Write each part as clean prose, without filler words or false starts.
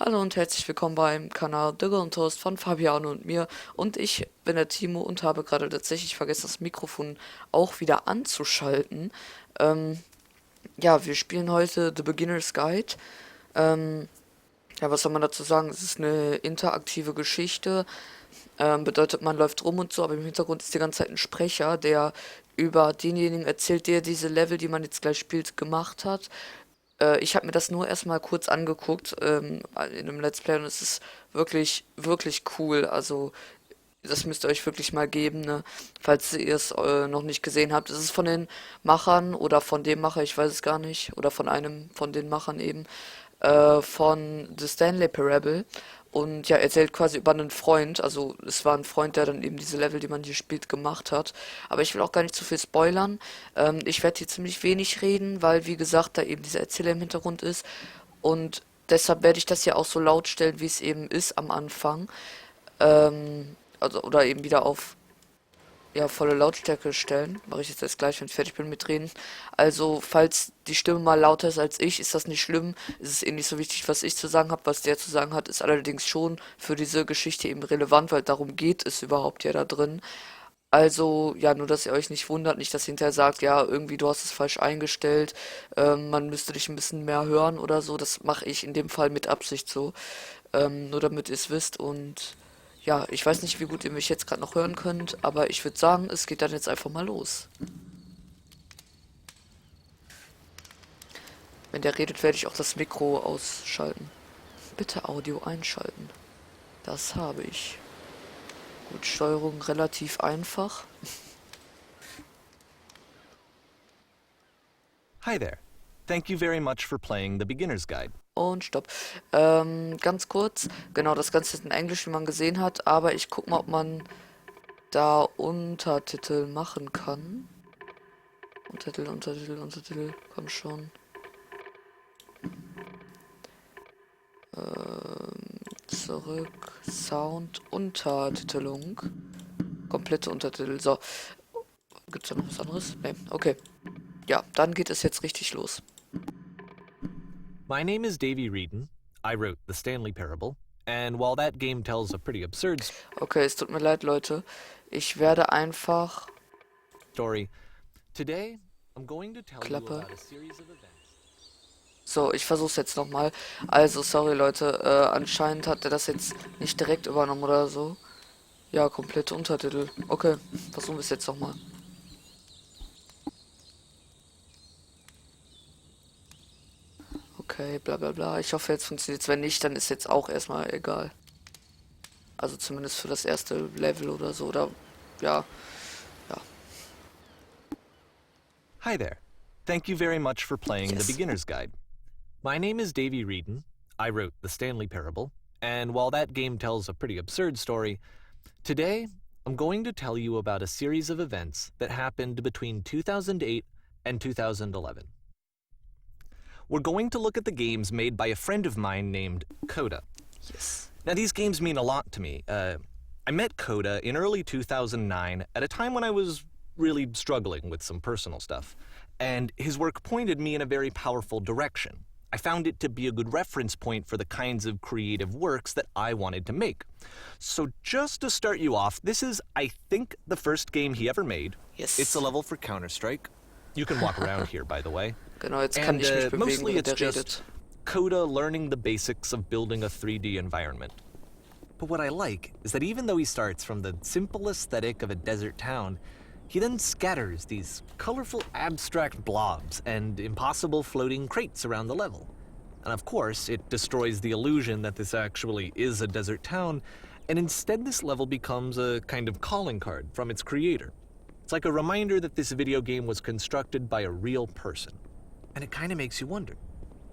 Hallo und herzlich willkommen beim Kanal Digger und Toast von Fabiano und mir. Und ich bin der Timo und habe gerade tatsächlich vergessen, das Mikrofon auch wieder anzuschalten. Ähm, ja, wir spielen heute The Beginner's Guide. Ähm, ja, was soll man dazu sagen? Es ist eine interaktive Geschichte. Bedeutet, man läuft rum und so, aber im Hintergrund ist die ganze Zeit ein Sprecher, der über denjenigen erzählt, der diese Level, die man jetzt gleich spielt, gemacht hat. Ich habe mir das nur erstmal kurz angeguckt in einem Let's Play und es ist wirklich, wirklich cool. Also, das müsst ihr euch wirklich mal geben, ne? Falls ihr es noch nicht gesehen habt. Es ist von den Machern oder von dem Macher, ich weiß es gar nicht, oder von einem von den Machern eben, von The Stanley Parable. Und ja, erzählt quasi über einen Freund. Also es war ein Freund, der dann eben diese Level, die man hier spielt, gemacht hat. Aber ich will auch gar nicht zu viel spoilern. Ich werde hier ziemlich wenig reden, weil, wie gesagt, da eben dieser Erzähler im Hintergrund ist. Und deshalb werde ich das hier auch so laut stellen, wie es eben ist am Anfang. Also, oder eben wieder auf ja, volle Lautstärke stellen. Mache ich jetzt erst gleich, wenn ich fertig bin mit reden. Also, falls die Stimme mal lauter ist als ich, ist das nicht schlimm. Es ist eh nicht so wichtig, was ich zu sagen habe. Was der zu sagen hat, ist allerdings schon für diese Geschichte eben relevant, weil darum geht es überhaupt ja da drin. Also, ja, nur dass ihr euch nicht wundert, nicht, dass ihr hinterher sagt, ja, irgendwie du hast es falsch eingestellt, man müsste dich ein bisschen mehr hören oder so. Das mache ich in dem Fall mit Absicht so. Nur damit ihr es wisst und ja, ich weiß nicht, wie gut ihr mich jetzt gerade noch hören könnt, aber ich würde sagen, es geht dann jetzt einfach mal los. Wenn der redet, werde ich auch das Mikro ausschalten. Bitte Audio einschalten. Das habe ich. Gut, Steuerung relativ einfach. Hi there. Thank you very much for playing the Beginner's Guide. Und stopp. Ganz kurz. Genau, das Ganze ist in Englisch, wie man gesehen hat, aber ich guck mal, ob man da Untertitel machen kann. Untertitel, komm schon. Zurück, Sound, Untertitelung. Komplette Untertitel. So, gibt's da noch was anderes? Nee, okay. Ja, dann geht es jetzt richtig los. My name is Davy Reedon. I wrote the Stanley Parable, and while that game tells a pretty absurd Okay, es tut mir leid, Leute. Ich werde einfach story, today I'm going to tell you Klappe. about a series of events. So, ich versuch's jetzt nochmal. Also, sorry, Leute. Anscheinend hat er das jetzt nicht direkt übernommen oder so. Ja, komplette Untertitel. Okay, versuchen wir es jetzt nochmal. Okay, bla bla bla. Ich hoffe, jetzt funktioniert's. Wenn nicht, dann ist jetzt auch erstmal egal. Also zumindest für das erste Level oder so. Oder ja, ja. Hi there. Thank you very much for playing the Yes. Beginner's Guide. My name is Davy Reedon. I wrote the Stanley Parable, and while that game tells a pretty absurd story, today I'm going to tell you about a series of events that happened between 2008 and 2011. We're going to look at the games made by a friend of mine named Coda. Yes. Now, these games mean a lot to me. I met Coda in early 2009 at a time when I was really struggling with some personal stuff, and his work pointed me in a very powerful direction. I found it to be a good reference point for the kinds of creative works that I wanted to make. So just to start you off, this is, I think, the first game he ever made. Yes. It's a level for Counter-Strike. You can walk around here, by the way. Genau, jetzt kann And ich mich bewegen, mostly während it's der just redet. Coda learning the basics of building a 3D environment. But what I like is that even though he starts from the simple aesthetic of a desert town, he then scatters these colorful abstract blobs and impossible floating crates around the level. And of course, it destroys the illusion that this actually is a desert town, and instead this level becomes a kind of calling card from its creator. It's like a reminder that this video game was constructed by a real person. And it kind of makes you wonder,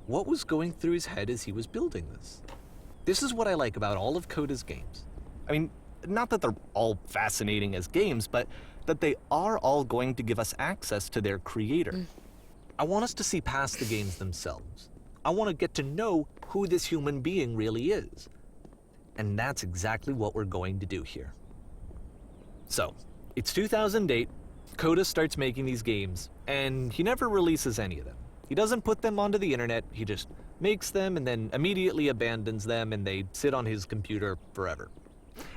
what was going through his head as he was building this? This is what I like about all of Coda's games. I mean, not that they're all fascinating as games, but that they are all going to give us access to their creator. I want us to see past the games themselves. I want to get to know who this human being really is. And that's exactly what we're going to do here. So, it's 2008, Coda starts making these games, and he never releases any of them. He doesn't put them onto the internet, he just makes them and then immediately abandons them and they sit on his computer forever.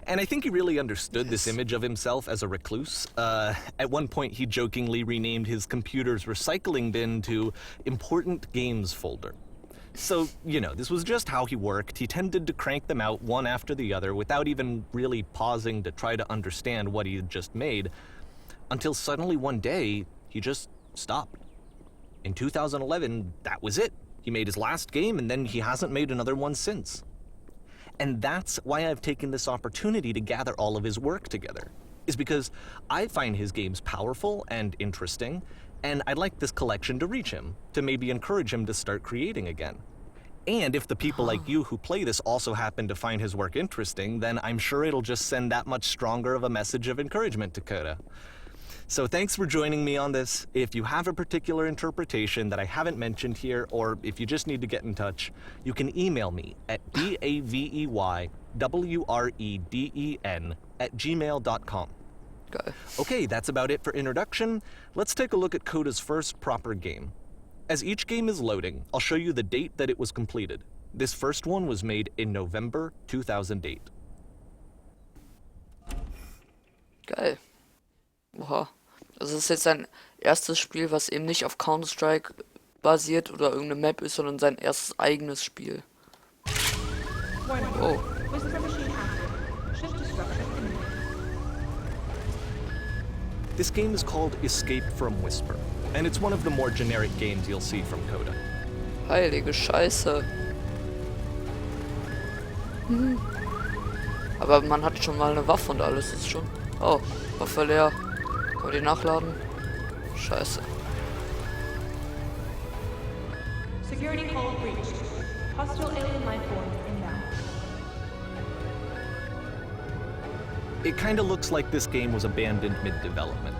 And I think he really understood this image of himself as a recluse. At one point, he jokingly renamed his computer's recycling bin to Important Games Folder. So, you know, this was just how he worked. He tended to crank them out one after the other without even really pausing to try to understand what he had just made, until suddenly one day, he just stopped. In 2011, that was it. He made his last game and then he hasn't made another one since. And that's why I've taken this opportunity to gather all of his work together, is because I find his games powerful and interesting, and I'd like this collection to reach him, to maybe encourage him to start creating again. And if the people like you who play this also happen to find his work interesting, then I'm sure it'll just send that much stronger of a message of encouragement to Coda. So thanks for joining me on this. If you have a particular interpretation that I haven't mentioned here, or if you just need to get in touch, you can email me at daveyWreden@gmail.com. Geil. Okay, that's about it for introduction. Let's take a look at Coda's first proper game. As each game is loading, I'll show you the date that it was completed. This first one was made in November 2008. Geil. Oha. Das ist jetzt sein erstes Spiel, was eben nicht auf Counter-Strike basiert oder irgendeine Map ist, sondern sein erstes eigenes Spiel. Oh. This game is called Escape from Whisper, and it's one of the more generic games you'll see from Coda. Heilige Scheiße. Aber man hat schon mal eine Waffe und alles ist schon. Oh, Waffe leer. Kann man die nachladen? Scheiße. Security call breached. Hostile alien life forms inbound. It kinda looks like this game was abandoned mid-development.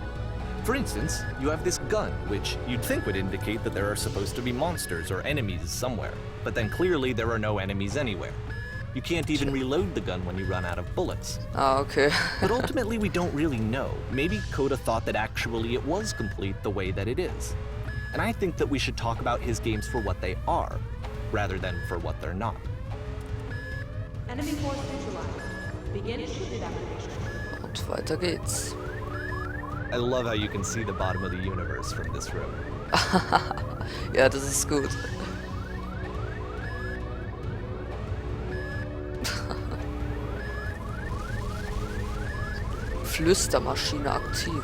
For instance, you have this gun, which you'd think would indicate that there are supposed to be monsters or enemies somewhere, but then clearly there are no enemies anywhere. You can't even reload the gun when you run out of bullets. Ah, okay. But ultimately we don't really know. Maybe Coda thought that actually it was complete the way that it is. And I think that we should talk about his games for what they are, rather than for what they're not. Enemy force neutralized. Begin ship evacuation. Und weiter geht's. I love how you can see the bottom of the universe from this room. Ja, das ist gut. Flüstermaschine aktiv.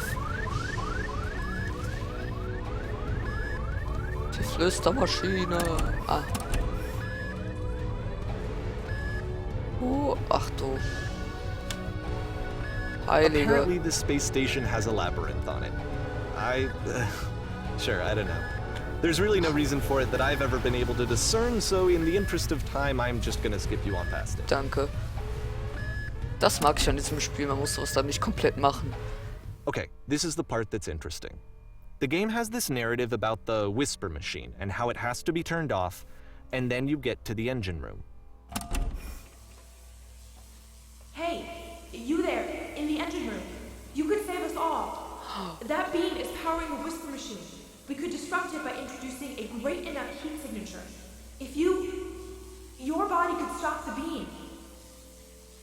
Die Flüstermaschine. Ah. Ach du. Heilige. Apparently this space station has a labyrinth on it. Sure, I don't know. There's really no reason for it that I've ever been able to discern, so in the interest of time, I'm just gonna skip you on past it. Danke. Das mag ich an diesem Spiel, man muss sowas dann nicht komplett machen. Okay, this is the part that's interesting. The game has this narrative about the whisper machine and how it has to be turned off, and then you get to the engine room. Hey, you there, in the engine room. You could save us all. That beam is powering a whisper machine. We could disrupt it by introducing a great enough heat signature. If your body could stop the beam.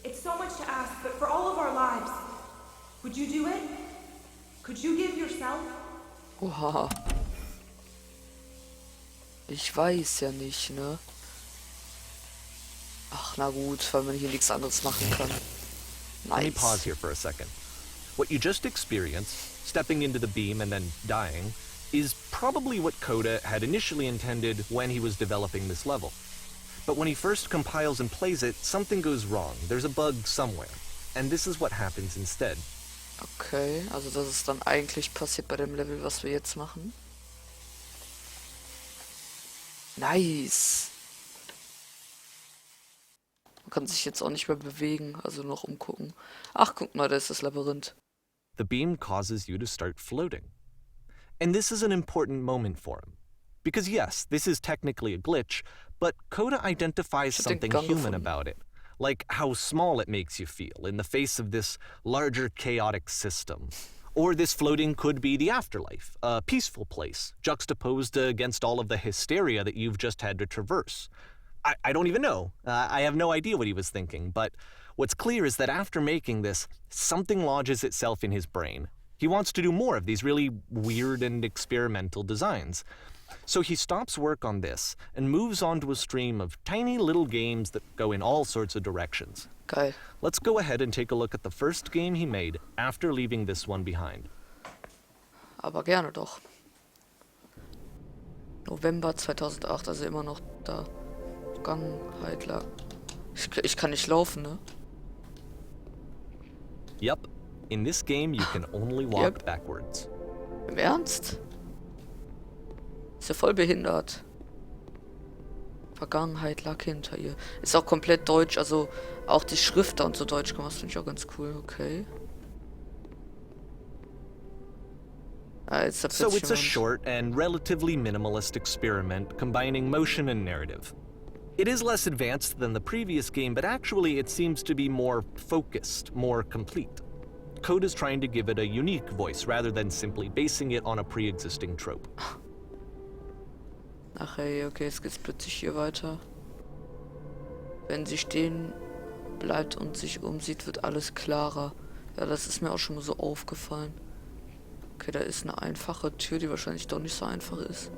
It's so much to ask, but for all of our lives, would you do it? Could you give yourself? Oha. Ich weiß ja nicht, ne? Ach, na gut, weil man hier nichts anderes machen kann. Let me pause Nice. here for a second. What you just experienced, stepping into the beam and then dying, is probably what Coda had initially intended when he was developing this level. But when he first compiles and plays it, something goes wrong. There's a bug somewhere. And this is what happens instead. Okay, also das ist dann eigentlich passiert bei dem Level, was wir jetzt machen. Nice. Man kann sich jetzt auch nicht mehr bewegen, also noch umgucken. Ach, guck mal, da ist das Labyrinth. The beam causes you to start floating. And this is an important moment for him. Because yes, this is technically a glitch, but Coda identifies Ich hab den something Gang human gefunden. about it. Like how small it makes you feel in the face of this larger chaotic system. Or this floating could be the afterlife, a peaceful place, juxtaposed against all of the hysteria that you've just had to traverse. I don't even know. I have no idea what he was thinking, but what's clear is that after making this, something lodges itself in his brain. He wants to do more of these really weird and experimental designs. So he stops work on this and moves on to a stream of tiny little games that go in all sorts of directions. Geil. Let's go ahead and take a look at the first game he made after leaving this one behind. Aber gerne doch. November 2008, also immer noch da. Vergangenheit lag. Ich kann nicht laufen, ne? Yep, in this game you can only walk Yep. backwards. Im Ernst? Ist ja voll behindert. Vergangenheit lag hinter ihr. Ist auch komplett deutsch, also auch die Schrift da und so deutsch gemacht, finde ich auch ganz cool, okay. Ah, jetzt So it's a short and relatively minimalist experiment combining motion and narrative. It is less advanced than the previous game, but actually it seems to be more focused, more complete. Code is trying to give it a unique voice rather than simply basing it on a pre-existing trope. Ach hey, okay, jetzt geht's plötzlich hier weiter. Wenn sie stehen bleibt und sich umsieht, wird alles klarer. Ja, das ist mir auch schon mal so aufgefallen. Okay, da ist eine einfache Tür, die wahrscheinlich doch nicht so einfach ist.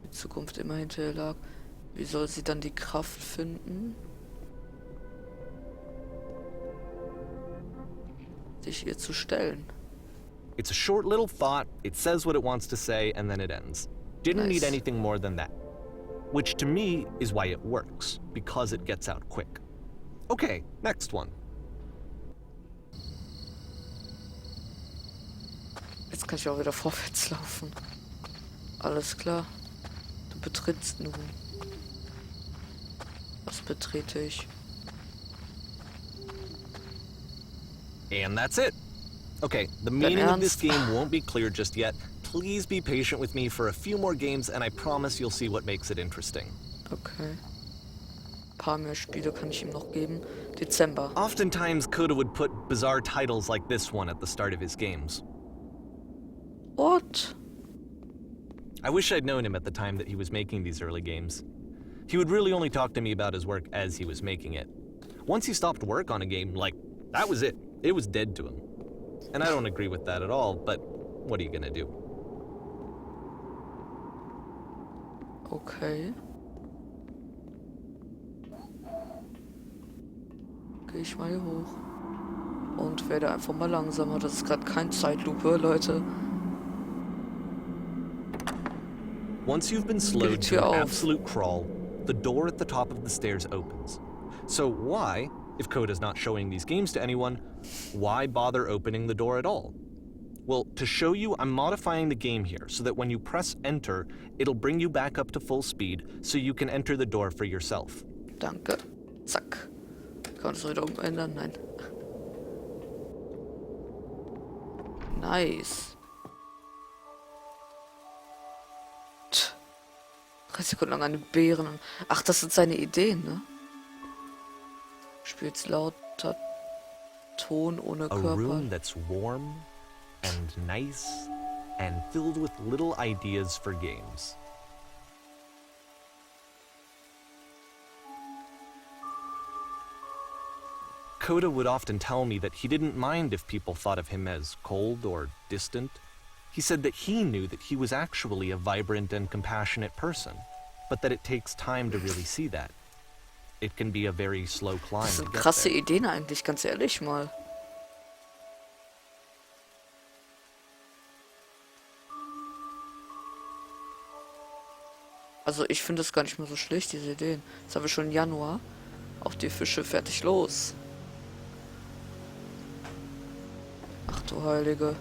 Die Zukunft immer hinter ihr lag. Wie soll sie dann die Kraft finden, sich ihr zu stellen? It's a short little thought, it says what it wants to say, and then it ends. Didn't need Nice. anything more than that. Which to me is why it works, because it gets out quick. Okay, next one. Jetzt kann ich auch wieder vorwärts laufen. Alles klar. Du betrittst nun. Was betrete ich? And that's it. Okay, the meaning of this Ernst? game won't be clear just yet. Please be patient with me for a few more games, and I promise you'll see what makes it interesting. Okay. Ein paar mehr Spiele kann ich ihm noch geben. Dezember. Oftentimes, Coda would put bizarre titles like this one at the start of his games. What? I wish I'd known him at the time that he was making these early games. He would really only talk to me about his work as he was making it. Once he stopped work on a game, like, that was it. It was dead to him. And I don't agree with that at all, but what are you gonna do? Okay. Gehe ich mal hier hoch. Und werde einfach mal langsamer. Das ist gerade kein Zeitlupe, Leute. Once you've been slowed to Tür an auf. absolute crawl, the door at the top of the stairs opens. So why, if Coda's not showing these games to anyone, why bother opening the door at all? Well, to show you, I'm modifying the game here so that when you press enter, it'll bring you back up to full speed so you can enter the door for yourself. Danke. Zack. Kann ich das wieder umändern? Nein. Nice. 3 Sekunden lang eine Beeren. Ach, das sind seine Ideen, ne? Spielt's lauter Ton ohne A Körper. room that's warm and nice and filled with little ideas for games. Coda would often tell me that he didn't mind if people thought of him as cold or distant. He said that he knew that he was actually a vibrant and compassionate person, but that it takes time to really see that. It can be a very slow climb Das to sind get krasse there. Ideen eigentlich, ganz ehrlich mal. Also ich finde es gar nicht mehr so schlecht, diese Ideen. Jetzt haben wir schon Januar. Auch die Fische fertig los. Ach du Heilige.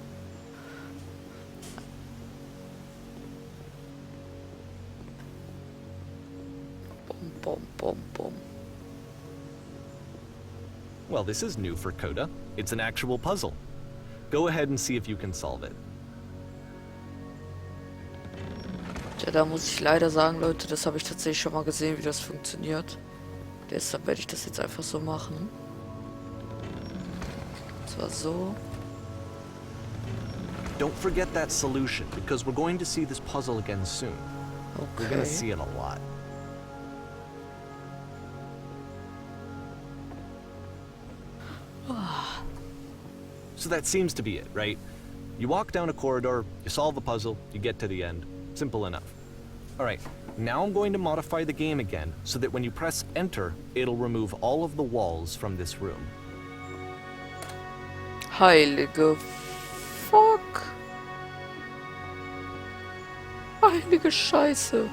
Bom, bom, bom, bom. Well, this is new for Coda. It's an actual puzzle. Go ahead and see if you can solve it. Tja, da muss ich leider sagen, Leute, das habe ich tatsächlich schon mal gesehen, wie das funktioniert. Deshalb werde ich das jetzt einfach so machen. zwar so. Don't forget that solution, because we're going to see this puzzle again soon. We're gonna Okay. see it a lot. So that seems to be it, right? You walk down a corridor, you solve a puzzle, you get to the end. Simple enough. Alright, now I'm going to modify the game again so that when you press enter, it'll remove all of the walls from this room. Heilige Fuck. Heilige Scheiße.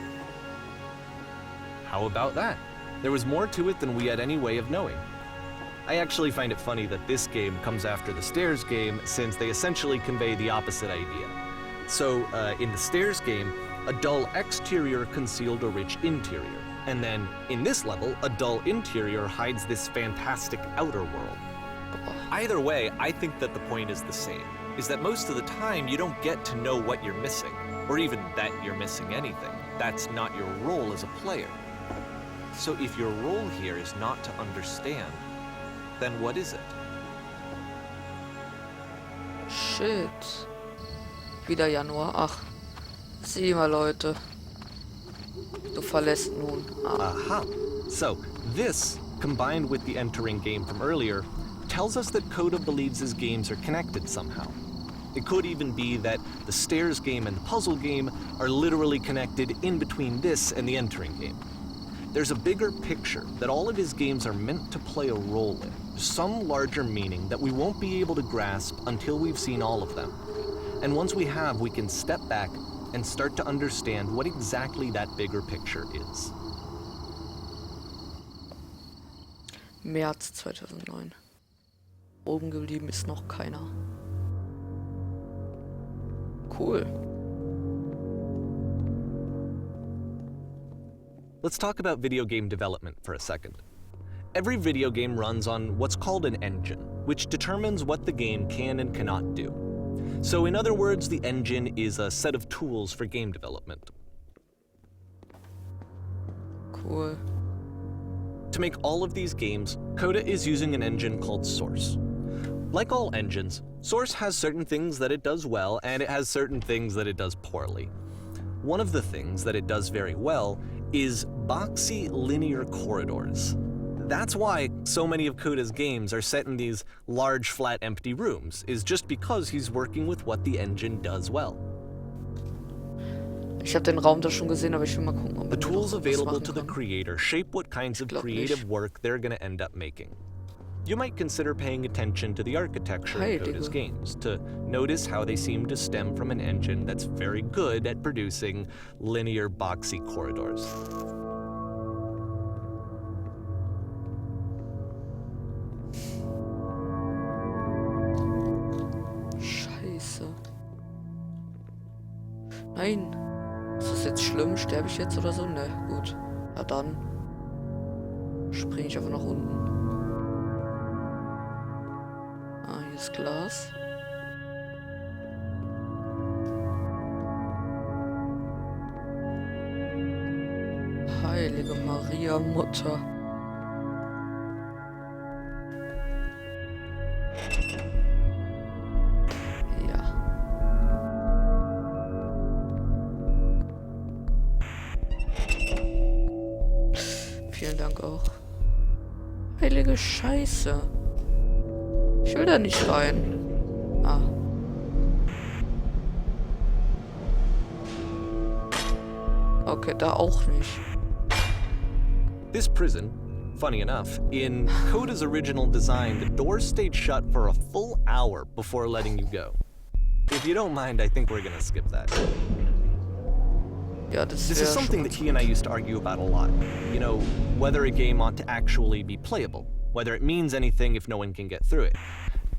How about that? There was more to it than we had any way of knowing. I actually find it funny that this game comes after the Stairs game, since they essentially convey the opposite idea. So, in the Stairs game, a dull exterior concealed a rich interior. And then, in this level, a dull interior hides this fantastic outer world. Either way, I think that the point is the same, is that most of the time you don't get to know what you're missing, or even that you're missing anything. That's not your role as a player. So if your role here is not to understand, then what is it? Shit. Wieder Januar. Ach. Sieh mal, Leute. Du verlässt nun. Ah. Aha. So this, combined with the entering game from earlier, tells us that Coda believes his games are connected somehow. It could even be that the Stairs game and the puzzle game are literally connected in between this and the entering game. There's a bigger picture that all of his games are meant to play a role in, some larger meaning that we won't be able to grasp until we've seen all of them. And once we have, we can step back and start to understand what exactly that bigger picture is. März 2009. Oben geblieben ist noch keiner. Cool. Let's talk about video game development for a second. Every video game runs on what's called an engine, which determines what the game can and cannot do. So in other words, the engine is a set of tools for game development. Cool. To make all of these games, Coda is using an engine called Source. Like all engines, Source has certain things that it does well, and it has certain things that it does poorly. One of the things that it does very well is boxy linear corridors. That's why so many of Coda's games are set in these large, flat, empty rooms, is just because he's working with what the engine does well. Ich habe den Raum da schon gesehen, aber ich will mal gucken, ob The man da tools noch was available machen to the kann. creator shape what kinds of Glaub creative nicht. work they're going to end up making. You might consider paying attention to the architecture in Coda's Heilige. games to notice how they seem to stem from an engine that's very good at producing linear, boxy corridors. Scheiße. Nein. Ist das jetzt schlimm? Sterbe ich jetzt oder so? Ne, gut. Ja dann. Springe ich einfach nach unten. Ah, hier ist Glas. Heilige Maria Mutter. Ja. Vielen Dank auch. Heilige Scheiße. Ich will da nicht rein. Ah. Okay, da auch nicht. This prison, funny enough, in Coda's original design, the doors stayed shut for a full hour before letting you go. If you don't mind, I think we're gonna skip that. Ja, das This wäre is schon something that ganz he and I gut. used to argue about a lot. You know, whether a game ought to actually be playable, whether it means anything if no one can get through it.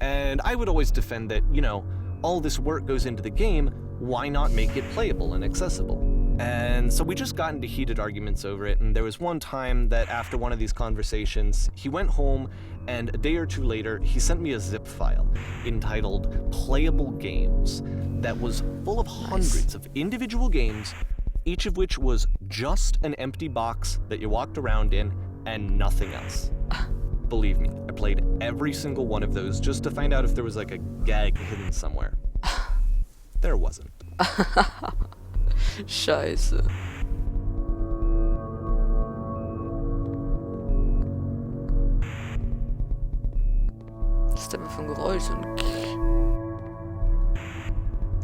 And I would always defend that, you know, all this work goes into the game, why not make it playable and accessible? And so we just got into heated arguments over it, and there was one time that after one of these conversations, he went home, and a day or two later, he sent me a zip file entitled Playable Games that was full of hundreds of individual games, each of which was just an empty box that you walked around in and nothing else. Believe me, I played every single one of those just to find out if there was like a gag hidden somewhere. There wasn't. Scheiße. Was ist denn für ein Geräusch?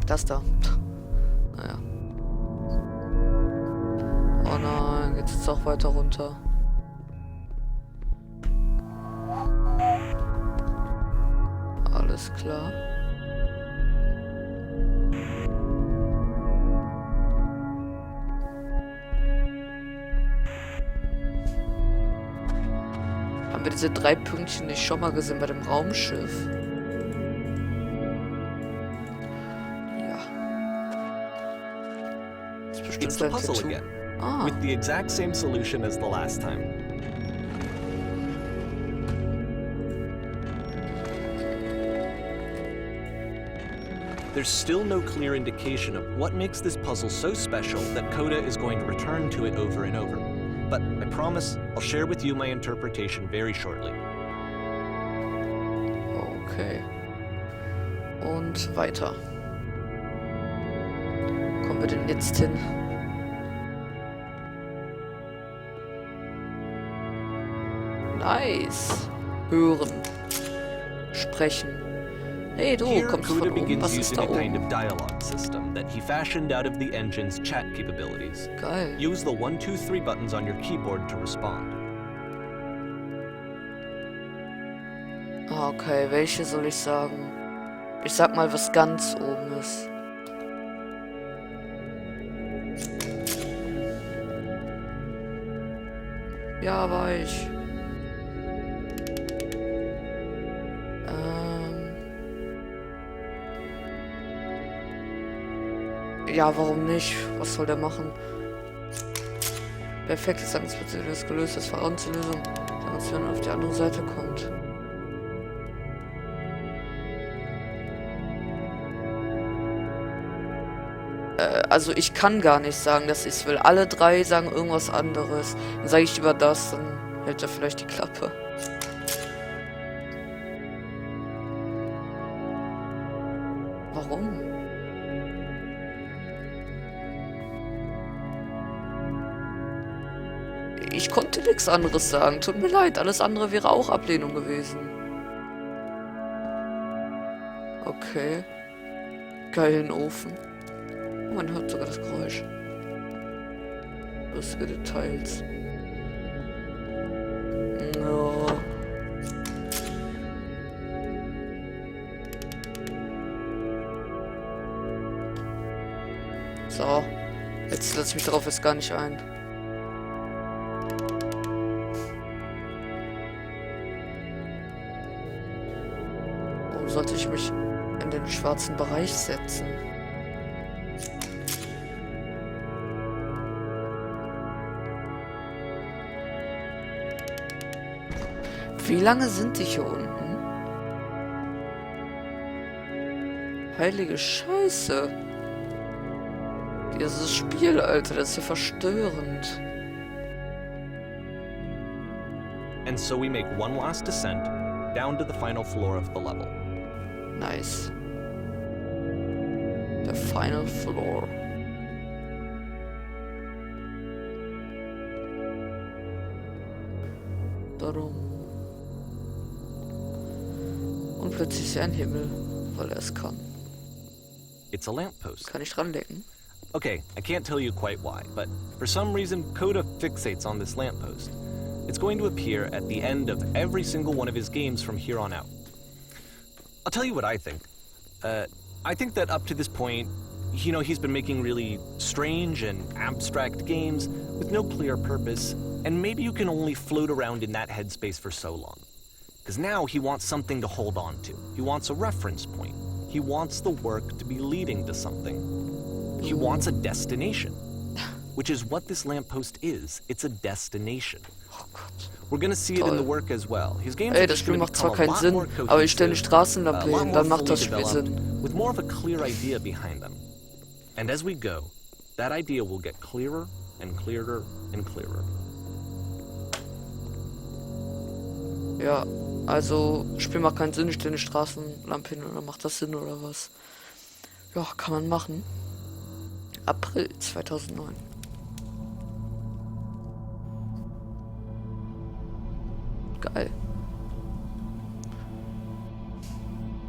Das da. Naja. Oh nein, geht's jetzt auch weiter runter. Alles klar. Haben wir diese 3 Pünktchen nicht schon mal gesehen bei dem Raumschiff? Ja. Das ist bestimmt It's the ein puzzle Tattoo. again, Ah. with the exact same solution as the last time. There's still no clear indication of what makes this puzzle so special that Coda is going to return to it over and over. But I promise I'll share with you my interpretation very shortly. Okay. Und weiter. Wo kommen wir denn jetzt hin? Nice. Hören. Sprechen. Hey du, Here, kommst Coda von oben? begins Was ist using da a kind oben? of dialogue system that he fashioned out of the engine's chat capabilities. Geil. Use the 1, 2, 3 buttons on your keyboard to respond. Ah, okay, welche soll ich sagen? Ich sag mal, was ganz oben ist. Ja, war ich. Ja, warum nicht? Was soll der machen? Perfekt, jetzt sagen wir, das gelöst ist. Vertrauen zur Lösung. Sagen uns, wenn man auf die andere Seite kommt. Also ich kann gar nicht sagen, dass ich es will. Alle 3 sagen irgendwas anderes. Dann sage ich lieber das, dann hält er vielleicht die Klappe. Warum? Ich konnte nichts anderes sagen. Tut mir leid, alles andere wäre auch Ablehnung gewesen. Okay. Geilen Ofen. Oh, man hört sogar das Geräusch. Lustige Details. No. So. Jetzt lasse ich mich darauf jetzt gar nicht ein. Warum sollte ich mich in den schwarzen Bereich setzen? Wie lange sind die hier unten? Heilige Scheiße. Dieses Spiel, Alter, das ist ja verstörend. And so we make one last descent down to the final floor of the level. Nice. The final floor. Darum. Und plötzlich ist er ein Himmel, weil er es kann. It's a lamppost. Kann ich dran lecken? Okay, I can't tell you quite why, but for some reason Coda fixates on this lamppost. It's going to appear at the end of every single one of his games from here on out. I'll tell you what I think. I think that up to this point, you know, he's been making really strange and abstract games with no clear purpose, and maybe you can only float around in that headspace for so long. Because now he wants something to hold on to. He wants a reference point. He wants the work to be leading to something. He wants a destination, which is what this lamppost is. It's a destination. Oh Gott. We're gonna see it in the work as well. His games Ey, are das just Spiel gonna macht zwar become a keinen lot Sinn, more aber ich stelle eine cohesive, Straßenlampe a lot hin, more dann macht das fully Spiel developed, Sinn. with more of a clear idea behind them. And as we go, that idea will get clearer and clearer and clearer. Ja, also Spiel macht keinen Sinn, ich stelle eine Straßenlampe hin oder macht das Sinn oder was? Ja, kann man machen. April 2009. Geil.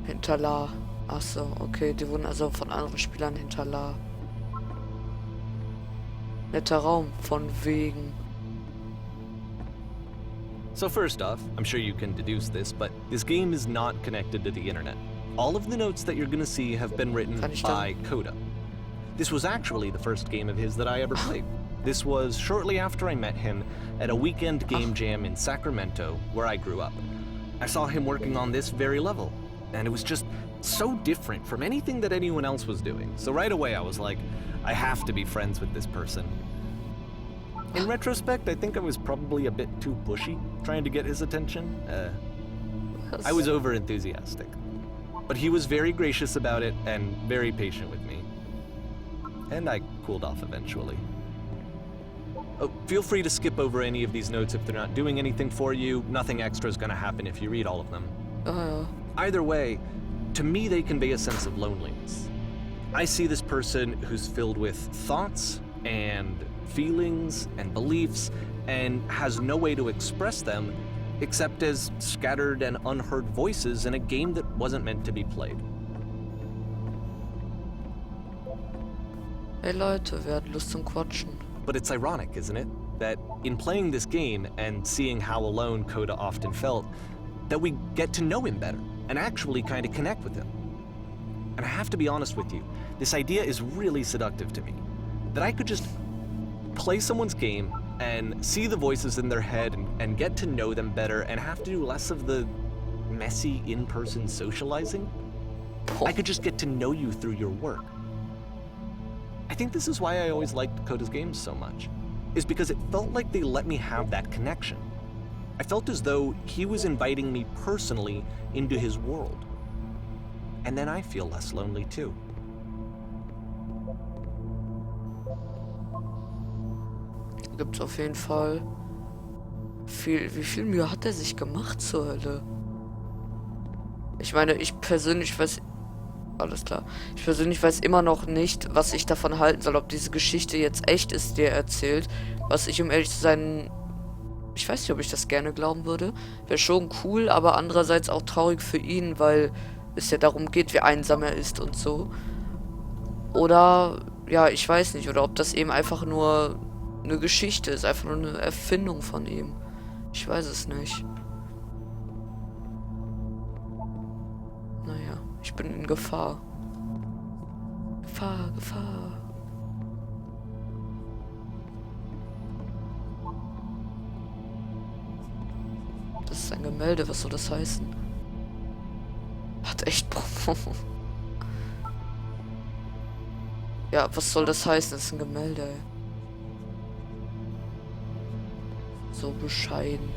Hinterla. Achso, okay, die wurden also von anderen Spielern hinterla. Netter Raum, von wegen. So first off, I'm sure you can deduce this, but this game is not connected to the internet. All of the notes that you're gonna see have been written by Coda. This was actually the first game of his that I ever played. This was shortly after I met him at a weekend game jam in Sacramento, where I grew up. I saw him working on this very level, and it was just so different from anything that anyone else was doing. So right away I was like, I have to be friends with this person. In retrospect, I think I was probably a bit too pushy, trying to get his attention. I was over-enthusiastic. But he was very gracious about it and very patient with me. And I cooled off eventually. Oh, feel free to skip over any of these notes if they're not doing anything for you. Nothing extra is going to happen if you read all of them. Either way, to me they convey a sense of loneliness. I see this person who's filled with thoughts and feelings and beliefs and has no way to express them except as scattered and unheard voices in a game that wasn't meant to be played. Hey Leute, wer hat Lust zum Quatschen? But it's ironic, isn't it? That in playing this game and seeing how alone Coda often felt, that we get to know him better and actually kind of connect with him. And I have to be honest with you, this idea is really seductive to me. That I could just play someone's game and see the voices in their head and get to know them better and have to do less of the messy in-person socializing. I could just get to know you through your work. I think this is why I always liked Coda's games so much, is because it felt like they let me have that connection. I felt as though he was inviting me personally into his world. And then I feel less lonely too. Gibt's auf jeden Fall viel. Wie viel Mühe hat er sich gemacht zur Hölle? Ich meine, ich persönlich weiß. Alles klar. Ich persönlich weiß immer noch nicht, was ich davon halten soll, ob diese Geschichte jetzt echt ist, die er erzählt. Was ich, um ehrlich zu sein, ich weiß nicht, ob ich das gerne glauben würde. Wäre schon cool, aber andererseits auch traurig für ihn, weil es ja darum geht, wie einsam er ist und so. Oder, ja, ich weiß nicht. Oder ob das eben einfach nur eine Geschichte ist, einfach nur eine Erfindung von ihm. Ich weiß es nicht. Naja, ich bin in Gefahr. Gefahr, Gefahr. Das ist ein Gemälde, was soll das heißen? Hat echt Promo. Ja, was soll das heißen? Das ist ein Gemälde, ey. So bescheiden.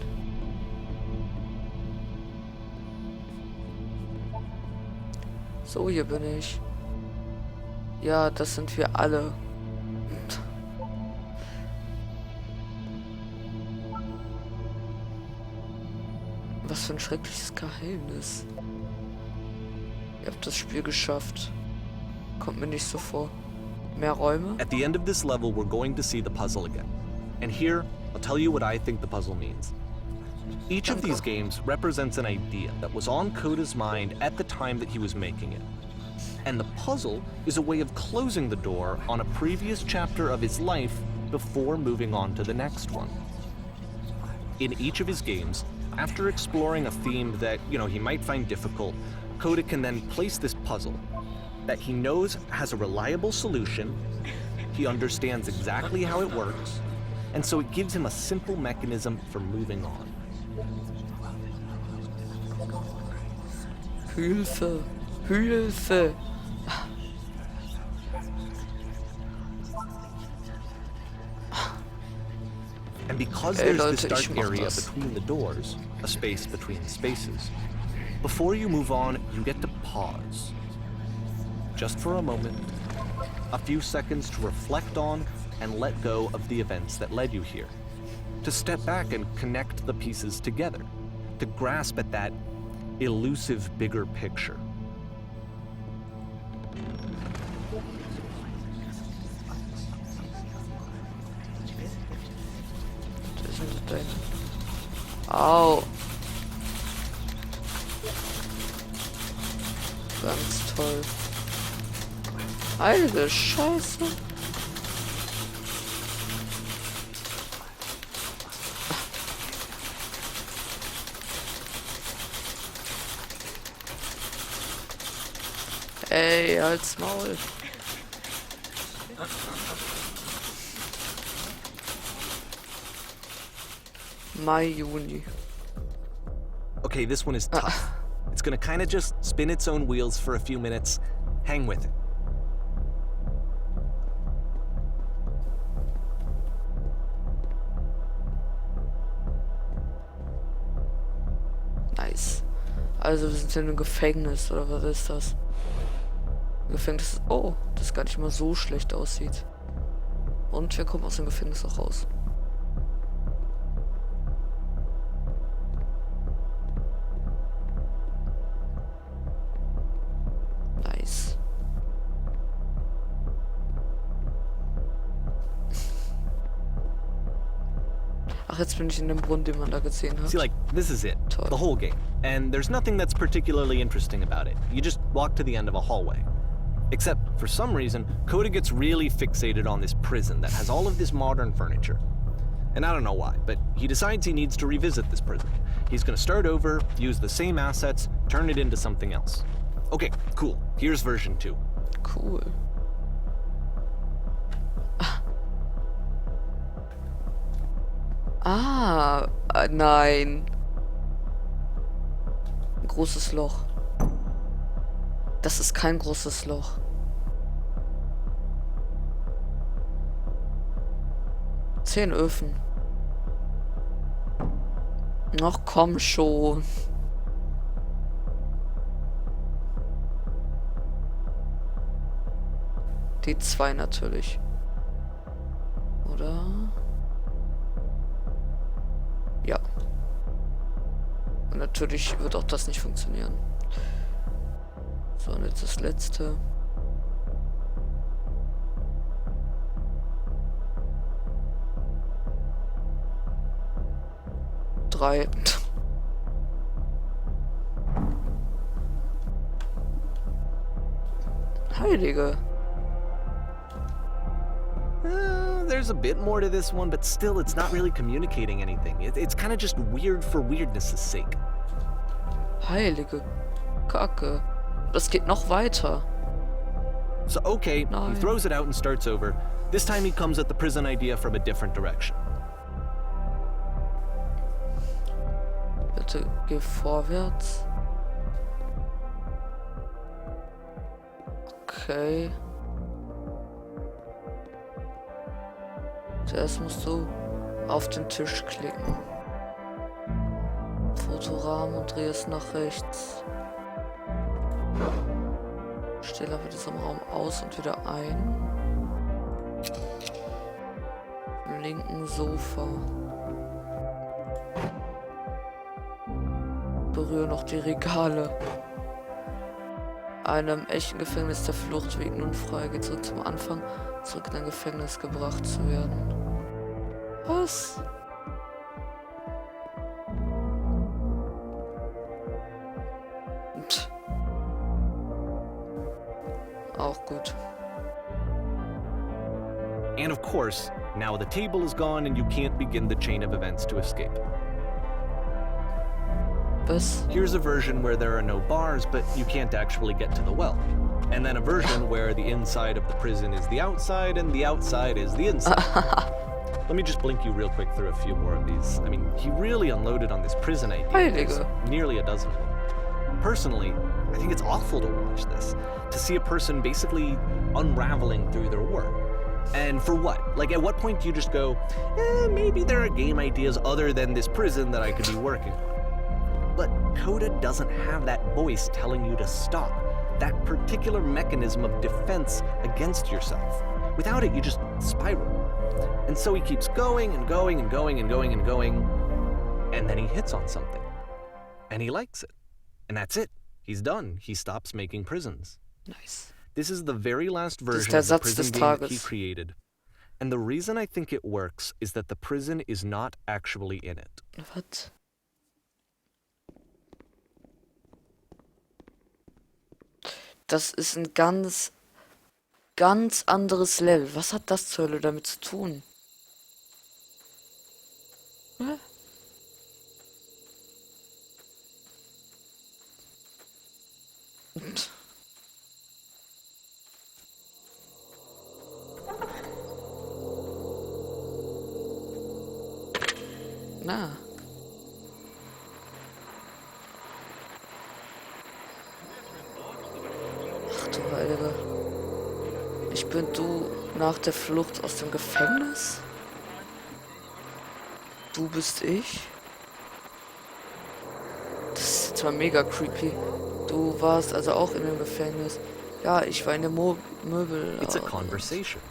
So, hier bin ich. Ja, das sind wir alle. Was für ein schreckliches Geheimnis. Ihr habt das Spiel geschafft. Kommt mir nicht so vor. Mehr Räume? At the end of this level, we're going to see the puzzle again. And here, I'll tell you what I think the puzzle means. Each of these games represents an idea that was on Coda's mind at the time that he was making it. And the puzzle is a way of closing the door on a previous chapter of his life before moving on to the next one. In each of his games, after exploring a theme that, he might find difficult, Coda can then place this puzzle that he knows has a reliable solution, he understands exactly how it works, and so it gives him a simple mechanism for moving on. Hilfe! Hilfe! And because there's this dark area between the doors, a space between spaces, before you move on, you get to pause. Just for a moment, a few seconds to reflect on and let go of the events that led you here. To step back and connect the pieces together. to grasp at that elusive bigger picture. Das ist ein Ding. Au. Ganz toll. Heilige Scheiße. Ey, halt's Maul. Mai, Juni. Okay, this one is tough. It's gonna kind of just spin its own wheels for a few minutes. Hang with it. Nice. Also wir sind in einem Gefängnis, oder was ist das? Gefängnis. Oh, das gar nicht mal so schlecht aussieht. Und wir kommen aus dem Gefängnis auch raus. Nice. Ach, jetzt bin ich in dem Brunnen, den man da gesehen hat. See, like, this is it. Toll. The whole game. And there's nothing that's particularly interesting about it. You just walk to the end of a hallway. Except, for some reason, Coda gets really fixated on this prison that has all of this modern furniture. And I don't know why, but he decides he needs to revisit this prison. He's gonna start over, use the same assets, turn it into something else. Okay, cool. Here's version 2. Cool. Nein. Ein großes Loch. Das ist kein großes Loch. Zehn Öfen. Ach komm schon. Die 2 natürlich. Oder? Ja. Und natürlich wird auch das nicht funktionieren. So, und jetzt das letzte. Drei. Heilige. There's a bit more to this one, but still, it's not really communicating anything. It's kind of just weird for weirdness' sake. Heilige Kacke. Das geht noch weiter. So, okay, Nein. he throws it out and starts over. This time he comes at the prison idea from a different direction. Bitte geh vorwärts. Okay. Zuerst musst du auf den Tisch klicken. Fotorahmen und dreh es nach rechts. Stell aber diesem Raum aus und wieder ein. Im linken Sofa. Berühre noch die Regale. Einem echten Gefängnis der Fluchtweg nun frei. Geht zurück zum Anfang, zurück in ein Gefängnis gebracht zu werden. Was? Pff. Auch gut. And of course, now the table is gone and you can't begin the chain of events to escape. Was? Here's a version where there are no bars, but you can't actually get to the well. And then a version where the inside of the prison is the outside and the outside is the inside. Let me just blink you real quick through a few more of these. I mean, he really unloaded on this prison idea. There's nearly a dozen. Personally, I think it's awful to watch this. To see a person basically unraveling through their work. And for what? Like, at what point do you just go, maybe there are game ideas other than this prison that I could be working on? But Coda doesn't have that voice telling you to stop. That particular mechanism of defense against yourself. Without it, you just spiral. And so he keeps going and going and going and going and going, and then he hits on something. And he likes it. And that's it. He's done. He stops making prisons. Nice. This is the very last Das ist version der of the Satz des prison game that he Tages. created. And the reason I think it works is that the prison is not actually in it. Was? Das ist ein ganz anderes Level. Was hat das zur Hölle damit zu tun? Hä? Na. Ach du Heilige. Ich bin du nach der Flucht aus dem Gefängnis? Du bist ich? Das ist jetzt mal mega creepy. Du warst also auch in dem Gefängnis. Ja, ich war in der Möbel. It's a conversation.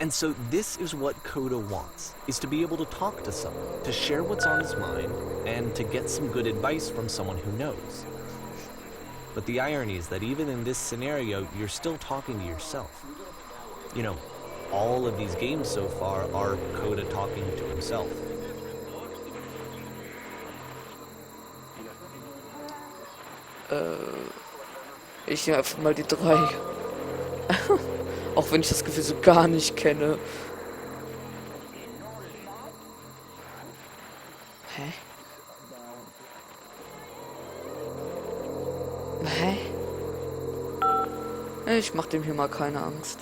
And so this is what Coda wants, is to be able to talk to someone, to share what's on his mind, and to get some good advice from someone who knows. But the irony is that even in this scenario, you're still talking to yourself. You know, all of these games so far are Coda talking to himself. Ich nehme einfach mal die 3. Auch wenn ich das Gefühl so gar nicht kenne. Hä? Hä? Ich mach dem hier mal keine Angst.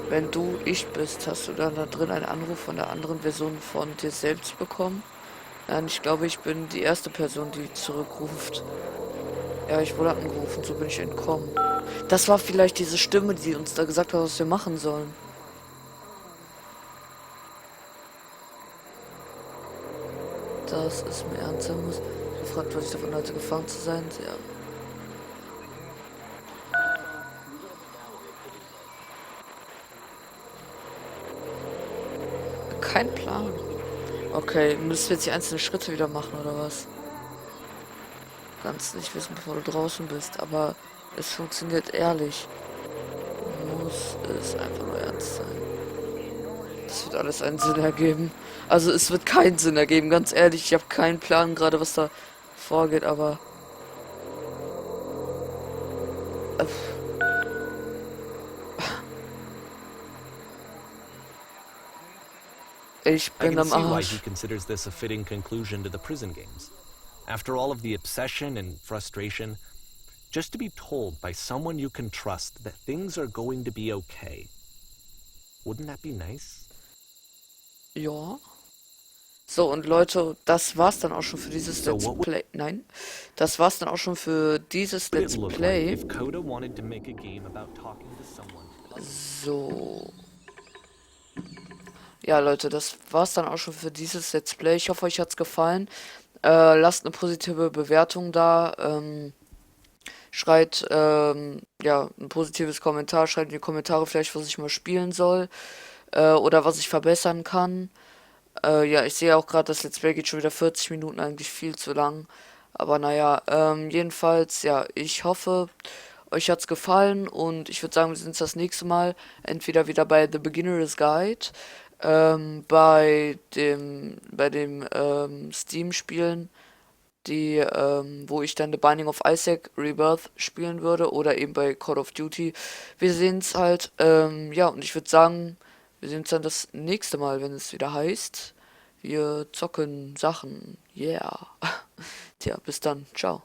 Wenn du ich bist, hast du dann da drin einen Anruf von der anderen Version von dir selbst bekommen? Nein, ich glaube, ich bin die erste Person, die zurückruft. Ja, ich wurde angerufen, so bin ich entkommen. Das war vielleicht diese Stimme, die uns da gesagt hat, was wir machen sollen. Das ist mir ernst sein muss. Gefragt, was ich davon halte, gefangen zu sein. Ja. Kein Plan. Okay, müssen wir jetzt die einzelnen Schritte wieder machen, oder was? Kannst nicht wissen, bevor du draußen bist, aber es funktioniert ehrlich. Muss es einfach nur ernst sein. Das wird alles einen Sinn ergeben. Also es wird keinen Sinn ergeben, ganz ehrlich. Ich habe keinen Plan gerade, was da vorgeht, aber... Ich I bin can am see why he Arsch. considers this a fitting conclusion to the prison games. After all of the obsession and frustration, just to be told by someone you can trust that things are going to be okay. Wouldn't that be nice? Ja. So, und Leute, das war's dann auch schon für dieses So Let's what would Play. Nein. Das war's dann auch schon für dieses it Let's look like Play. if Coda wanted to make a game about talking to someone? So. Ja, Leute, das war's dann auch schon für dieses Let's Play. Ich hoffe, euch hat's gefallen. Lasst eine positive Bewertung da. Schreibt ja, ein positives Kommentar. Schreibt in die Kommentare vielleicht, was ich mal spielen soll. Oder was ich verbessern kann. Ja, ich sehe auch gerade, das Let's Play geht schon wieder 40 Minuten, eigentlich viel zu lang. Aber naja, jedenfalls, ja, ich hoffe, euch hat's gefallen und ich würde sagen, wir sehen uns das nächste Mal entweder wieder bei The Beginner's Guide, bei dem Steam-Spielen, wo ich dann The Binding of Isaac Rebirth spielen würde oder eben bei Call of Duty. Wir sehen's halt, ja, und ich würde sagen, wir sehen uns dann das nächste Mal, wenn es wieder heißt, wir zocken Sachen. Yeah. Tja, bis dann. Ciao.